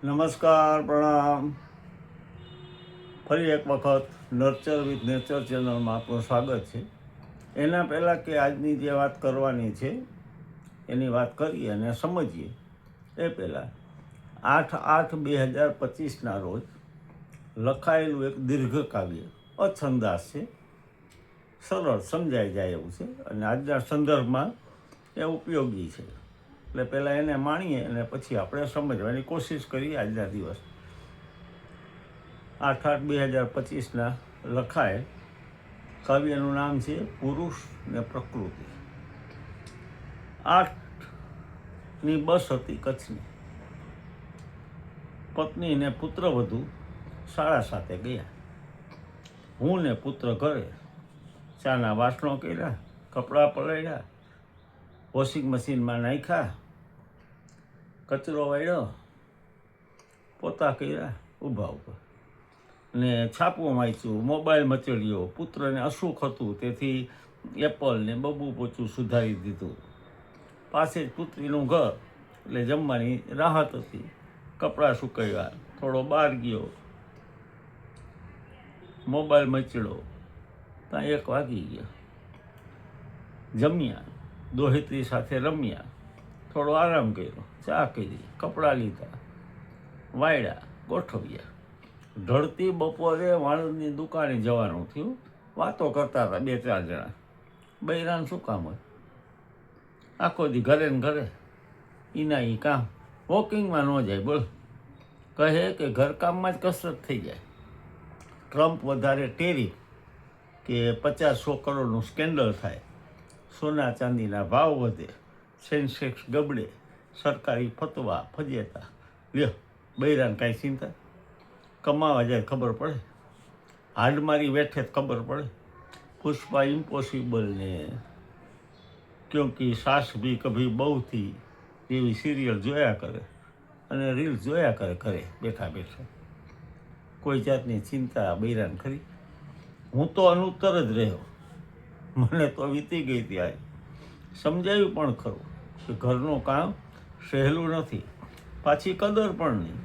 નમસ્કાર, પ્રણામ. ફરી એક વખત નર્ચર વિથ નેચર ચેનલમાં આપનું સ્વાગત છે. એના પહેલાં કે આજની જે વાત કરવાની છે એની વાત કરીએ અને સમજીએ એ પહેલાં 8/8/2025ના રોજ લખાયેલું એક દીર્ઘ કાવ્ય અછંદાસ છે, સરળ સમજાઈ જાય એવું છે અને આજના સંદર્ભમાં એ ઉપયોગી છે. એટલે પહેલાં એને માણીએ અને પછી આપણે સમજવાની કોશિશ કરીએ. આજના દિવસ 8/8/2025ના લખાયેલ કાવ્યનું નામ છે પુરુષ ને પ્રકૃતિ. 8ની બસ હતી કચ્છની. પત્ની ને પુત્રવધુ શાળા સાથે ગયા. હું ને પુત્ર ઘરે ચાના વાસણો કર્યા, કપડાં પલાળ્યા, વોશિંગ મશીનમાં નાખ્યા, કચરો વાળ્યો, પોતા કર્યા ઊભા ને છાપું વાંચ્યું, મોબાઈલ મચડ્યો. પુત્રને અસુખ હતું તેથી એપલ ને બબુ પોચું સુધારી દીધું. પાસે જ પુત્રીનું ઘર એટલે જમવાની રાહત હતી. કપડાં સુકાવ્યા, થોડો બહાર ગયો, મોબાઈલ મચડ્યો, ત્યાં 1 વાગી ગયા. જમ્યા, દોહિત્રી સાથે રમ્યા, થોડો આરામ કર્યો, ચા કરી, કપડાં લીધા, વાળ્યા, ગોઠવ્યા. ઢળતી બપોરે વાળંદની દુકાને જવાનું થયું. વાતો કરતા હતા 2-4 જણા. બૈરાન શું કામ હોય, આખો દી ઘરે ને ઘરે, ઈના ઈ કામ, વોકિંગમાં ન જાય. બોલ, કહે કે ઘરકામમાં જ કસરત થઈ જાય. ટ્રમ્પ વધારે ટેરિફ કે 50-100 કરોડનું સ્કેન્ડલ થાય, સોના ચાંદીના ભાવ વધે, સેન્સેક્સ ગબડે, સરકારી ફતવા ફજેતા. લ્યો, બૈરાન કાંઈ ચિંતા? કમાવા જાય ખબર પડે, હાડમારી વેઠે ખબર પડે. પુષ્પા ઇમ્પોસિબલ ને ક્યોંકિ સાસ ભી કભી બહુ થી એવી સિરિયલ જોયા કરે અને રીલ્સ જોયા કરે ઘરે બેઠા બેઠા. કોઈ જાતની ચિંતા બૈરાન ખરી? હું તો અનુત્તર જ રહ્યો. મને તો વીતી ગઈ ત્યાં. સમજાયું પણ ખરું કે ઘરનું કામ સહેલું નથી, પાછી કદર પણ નહીં.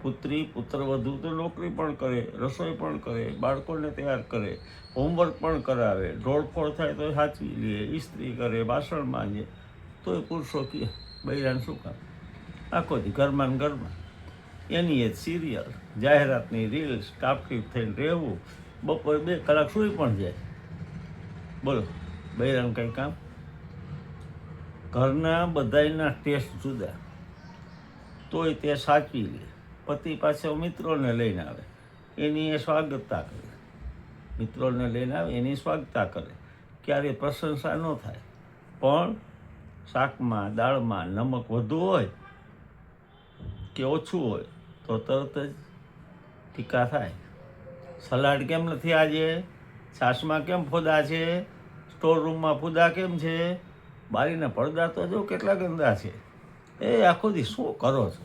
પુત્રી પુત્રવધુ તો નોકરી પણ કરે, રસોઈ પણ કરે, બાળકોને તૈયાર કરે, હોમવર્ક પણ કરાવે, ઢોળફોળ થાય તો સાચવી લે, ઇસ્ત્રી કરે, વાસણ માંજે. તોય પુરુષો કહે બૈરાન શું કામ? આખો દી ઘરમાં ને ઘરમાં, એની એ સિરિયલ, જાહેરાતની રીલ્સ, ટાપટીપ થઈને રહેવું, બપોરે 2 કલાક સૂઈ પણ જાય. બોલો, બૈરાન કંઈ કામ? ઘરના બધાયના ટેસ્ટ જુદા, તોય તે સાચવી લે. પતિ પાછો મિત્રોને લઈને આવે, એની એ સ્વાગતતા કરે. મિત્રોને લઈને આવે એની સ્વાગતતા કરે. ક્યારેય પ્રશંસા ન થાય, પણ શાકમાં દાળમાં નમક વધુ હોય કે ઓછું હોય તો તરત જ ટીકા થાય. સલાડ કેમ નથી આજે? છાશમાં કેમ ફોદા છે? સ્ટોર રૂમમાં ફૂદા કેમ છે? બારીના પડદા તો જો કેટલા ગંદા છે. એ આખો દી શું કરો છો?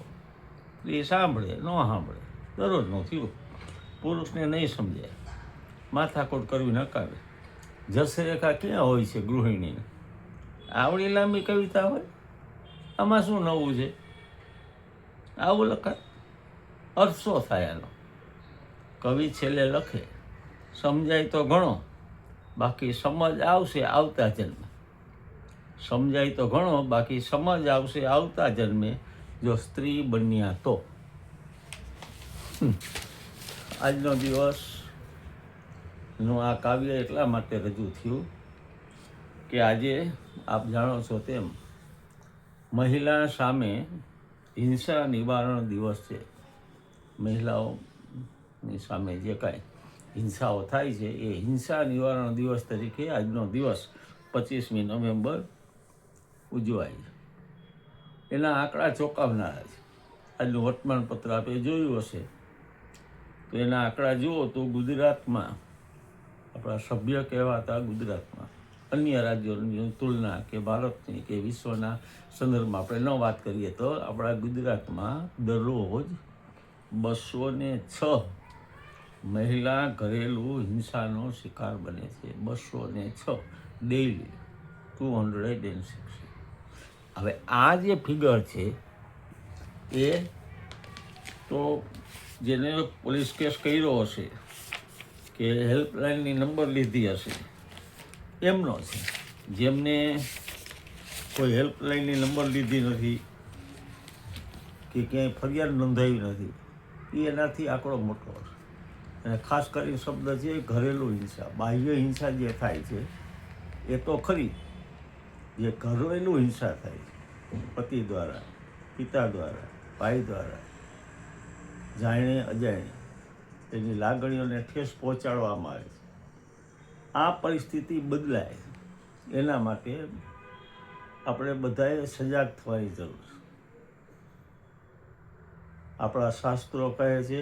એ સાંભળે ન સાંભળે, દરરોજનું થયું. પુરુષને નહીં સમજાય, માથાકૂટ કરવી નકામે. જસરેખા ક્યાં હોય છે ગૃહિણીને? આવડી લાંબી કવિતા હોય, આમાં શું નવું છે? આવું લખાય? અર્થ શો થાય આનો? કવિ છેલ્લે લખે, સમજાય તો ઘણો, બાકી સમજ આવશે આવતા જન્મે. સમજાય તો ઘણો, બાકી સમજ આવશે આવતા જન્મે, જો સ્ત્રી બન્યા તો. આજનો દિવસનું આ કાવ્ય એટલા માટે રજૂ થયું કે આજે આપ જાણો છો તેમ મહિલા સામે હિંસા નિવારણ દિવસ છે. મહિલાઓની સામે જે કાંઈ હિંસાઓ થાય છે એ હિંસા નિવારણ દિવસ તરીકે આજનો દિવસ 25મી નવેમ્બર ઉજવાય છે. એના આંકડા ચોંકાવનારા છે. આજનું વર્તમાનપત્ર આપણે જોયું હશે તો એના આંકડા જુઓ તો ગુજરાતમાં, આપણા સભ્ય કહેવાતા ગુજરાતમાં, અન્ય રાજ્યોની તુલના કે ભારતની કે વિશ્વના સંદર્ભમાં આપણે ન વાત કરીએ તો આપણા ગુજરાતમાં દરરોજ 206 મહિલા ઘરેલું હિંસાનો શિકાર બને છે. 206 ડેઈલી, 206. હવે આ જે ફિગર છે એ તો જેને પોલીસ કેસ કર્યો હશે કે હેલ્પલાઇનની નંબર લીધી હશે એમનો છે. જેમને કોઈ હેલ્પલાઇનની નંબર લીધી નથી કે ક્યાંય ફરિયાદ નોંધાવી નથી એ એનાથી આંકડો મોટો હશે. અને ખાસ કરીને શબ્દ છે ઘરેલું હિંસા. બાહ્ય હિંસા જે થાય છે એ તો ખરી, જે ઘરેલું હિંસા થાય છે પતિ દ્વારા, પિતા દ્વારા, ભાઈ દ્વારા, જાણે અજાણે એની લાગણીઓને ઠેસ પહોંચાડવામાં આવે છે. આ પરિસ્થિતિ બદલાય એના માટે આપણે બધાએ સજાગ થવાની જરૂર છે. આપણા શાસ્ત્રો કહે છે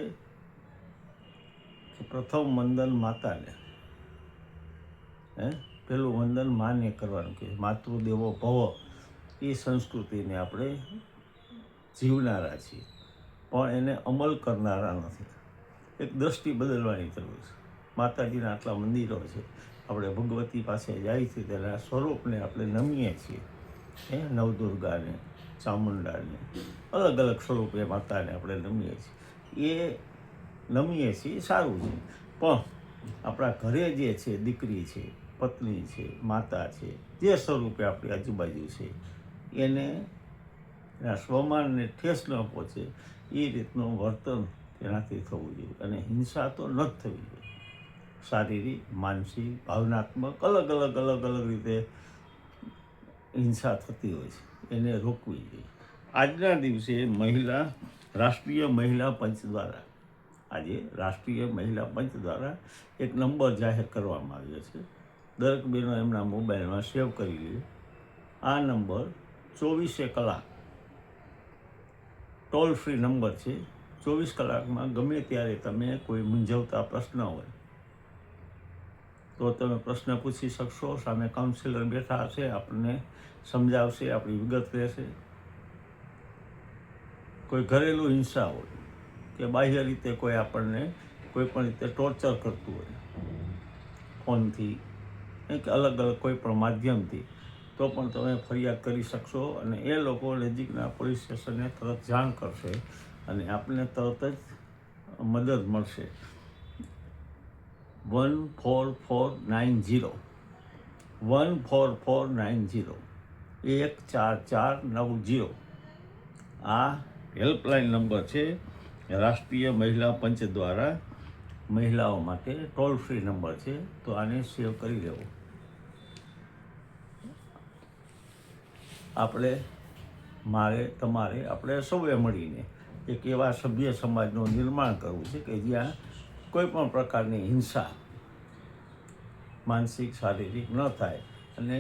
કે પ્રથમ વંદન માતાને, પેલું વંદન માને કરવાનું કે માતૃદેવો ભવ. એ સંસ્કૃતિને આપણે જીવનારા છીએ પણ એને અમલ કરનારા નથી. એક દ્રષ્ટિ બદલવાની જરૂર છે. માતાજીના આટલા મંદિરો છે, આપણે ભગવતી પાસે જાય છે તેના સ્વરૂપને આપણે નમીએ છીએ. નવદુર્ગાને, ચામુંડાને, અલગ અલગ સ્વરૂપે માતાને આપણે નમીએ છીએ. એ નમીએ છીએ સારું છે, પણ આપણા ઘરે જે છે દીકરી છે, પત્ની છે, માતા છે, જે સ્વરૂપે આપણી આજુબાજુ છે એને એના સ્વમાનને ઠેસ ન પહોંચે એ રીતનું વર્તન તેનાથી થવું જોઈએ. અને હિંસા તો ન જ થવી જોઈએ. શારીરિક, માનસિક, ભાવનાત્મક અલગ અલગ રીતે હિંસા થતી હોય છે, એને રોકવી જોઈએ. આજના દિવસે રાષ્ટ્રીય મહિલા પંચ દ્વારા એક નંબર જાહેર કરવામાં આવ્યો છે. દરેક બહેનો એમના મોબાઈલમાં સેવ કરી લે. આ નંબર 24 કલાક ટોલ ફ્રી નંબર છે. 24 કલાકમાં ગમે ત્યારે તમે કોઈ મૂંઝવતા પ્રશ્ન હોય તો તમે પ્રશ્ન પૂછી શકશો. સામે કાઉન્સિલર બેઠા હશે, આપણને સમજાવશે, આપણી વિગત રહેશે. કોઈ ઘરેલું હિંસા હોય કે બાહ્ય રીતે કોઈ આપણને કોઈ પણ રીતે ટોર્ચર કરતું હોય ફોનથી કે અલગ કોઈ પણ માધ્યમથી, તો પણ તમે ફરિયાદ કરી શકશો. અને એ લોકો નજીકના પોલીસ સ્ટેશનને તરત જાણ કરશે અને આપને તરત જ મદદ મળશે. 14490 14490 આ હેલ્પલાઇન નંબર છે. રાષ્ટ્રીય મહિલા પંચ દ્વારા મહિલાઓ માટે ટોલ ફ્રી નંબર છે, તો આને સેવ કરી લેવો. આપણે સૌએ મળીને એક એવા સભ્ય સમાજનું નિર્માણ કરવું છે કે જ્યાં કોઈ પણ પ્રકારની હિંસા માનસિક, શારીરિક ન થાય અને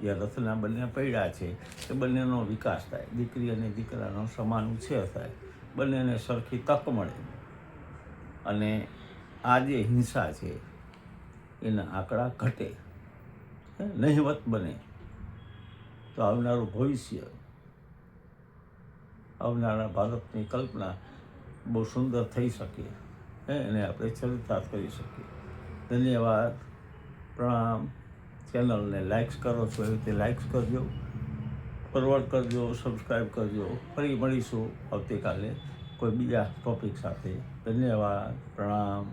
જે રથના બંને પૈડા છે એ બંનેનો વિકાસ થાય, દીકરી અને દીકરાનો સમાન ઉછેર થાય, બંનેને સરખી તક મળે અને આ જે હિંસા છે એના આંકડા ઘટે, નહિવત બને, તો આવનારું ભવિષ્ય, આવનારા ભારતની કલ્પના બહુ સુંદર થઈ શકે, એને આપણે ચરિતાર્થ કરી શકીએ. ધન્યવાદ, પ્રણામ. ચેનલને લાઇક્સ કરો છો એવી રીતે લાઇક્સ કરજો, ફોરવર્ડ કરજો, સબસ્ક્રાઈબ કરજો. ફરી મળીશું આવતીકાલે કોઈ બીજા ટૉપિક સાથે. ધન્યવાદ, પ્રણામ.